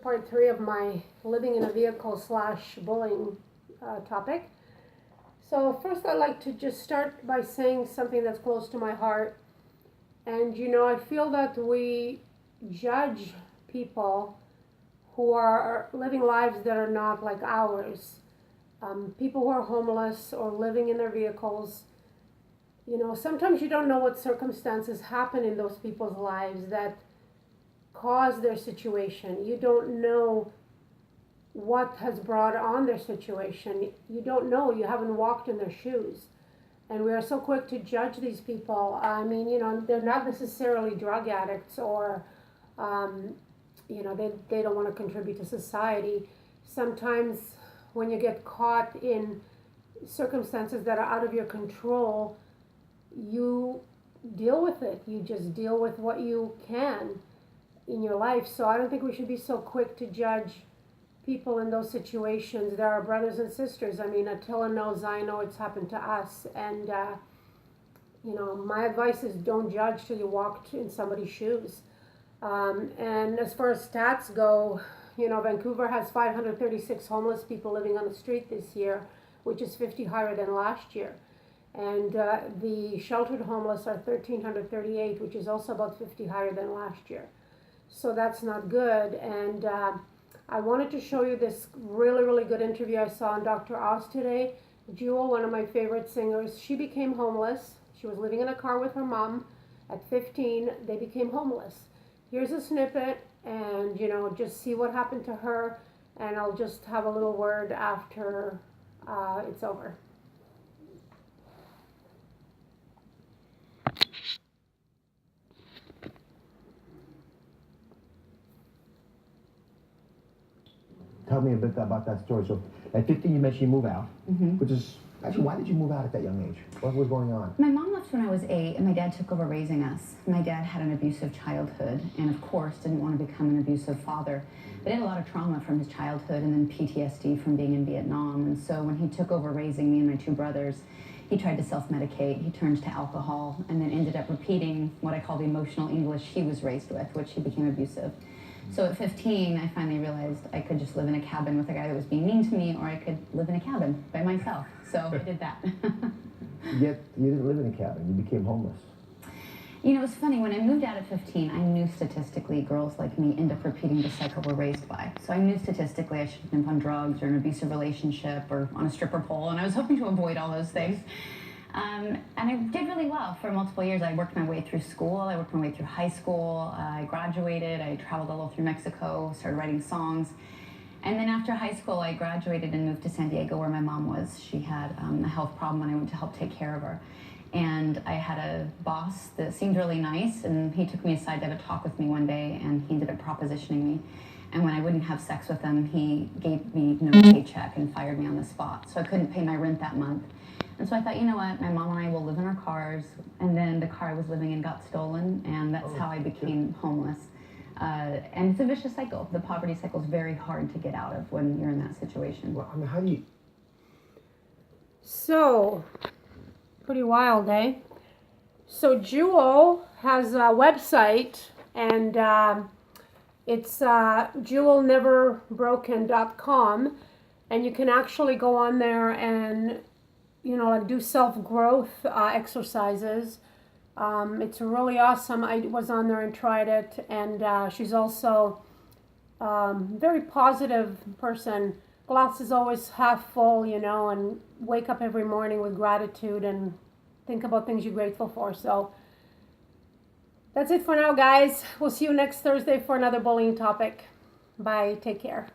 part 3 of my living in a vehicle / bullying topic. So first I'd like to just start by saying something that's close to my heart. And I feel that we judge people who are living lives that are not like ours. People who are homeless or living in their vehicles. Sometimes you don't know what circumstances happen in those people's lives that cause their situation. You don't know what has brought on their situation. You don't know. You haven't walked in their shoes. And we are so quick to judge these people. I mean, they're not necessarily drug addicts or, they don't want to contribute to society. Sometimes when you get caught in circumstances that are out of your control, you deal with it. You just deal with what you can in your life. So I don't think we should be so quick to judge people in those situations. There are brothers and sisters. I mean, Attila knows, I know it's happened to us. And, my advice is don't judge till you walk in somebody's shoes. And as far as stats go, Vancouver has 536 homeless people living on the street this year, which is 50 higher than last year. And the sheltered homeless are 1,338, which is also about 50 higher than last year. So that's not good. And I wanted to show you this really, really good interview I saw on Dr. Oz today. Jewel, one of my favorite singers, she became homeless. She was living in a car with her mom. At 15, they became homeless. Here's a snippet, and just see what happened to her. And I'll just have a little word after it's over. Tell me a bit about that story. So at 15, you mentioned you move out, which is, actually, why did you move out at that young age? What was going on? My mom left when I was 8, and my dad took over raising us. My dad had an abusive childhood, and of course, didn't want to become an abusive father. But he had a lot of trauma from his childhood, and then PTSD from being in Vietnam. And so when he took over raising me and my 2 brothers, he tried to self-medicate. He turned to alcohol, and then ended up repeating what I call the emotional English he was raised with, which he became abusive. So at 15, I finally realized I could just live in a cabin with a guy that was being mean to me, or I could live in a cabin by myself. So I did that. Yet you didn't live in a cabin. You became homeless. It was funny. When I moved out at 15, I knew statistically girls like me end up repeating the cycle we're raised by. So I knew statistically I shouldn't have been on drugs or an abusive relationship or on a stripper pole, and I was hoping to avoid all those things. And I did really well for multiple years. I worked my way through school. I worked my way through high school. I graduated. I traveled all over through Mexico, started writing songs. And then after high school, I graduated and moved to San Diego where my mom was. She had a health problem, and I went to help take care of her. And I had a boss that seemed really nice, and he took me aside to have a talk with me one day, and he ended up propositioning me. And when I wouldn't have sex with him, he gave me no paycheck and fired me on the spot. So I couldn't pay my rent that month. And so I thought, you know what, my mom and I will live in our cars. And then the car I was living in got stolen, and that's how I became homeless. And it's a vicious cycle. The poverty cycle is very hard to get out of when you're in that situation. Well, I mean, how do you... So, pretty wild, eh? So Jewel has a website, and it's jewelneverbroken.com, and you can actually go on there and do self-growth exercises. It's really awesome. I was on there and tried it, and she's also very positive person. Glass is always half full, and wake up every morning with gratitude and think about things you're grateful for. So that's it for now, guys. We'll see you next Thursday for another bullying topic. Bye. Take care.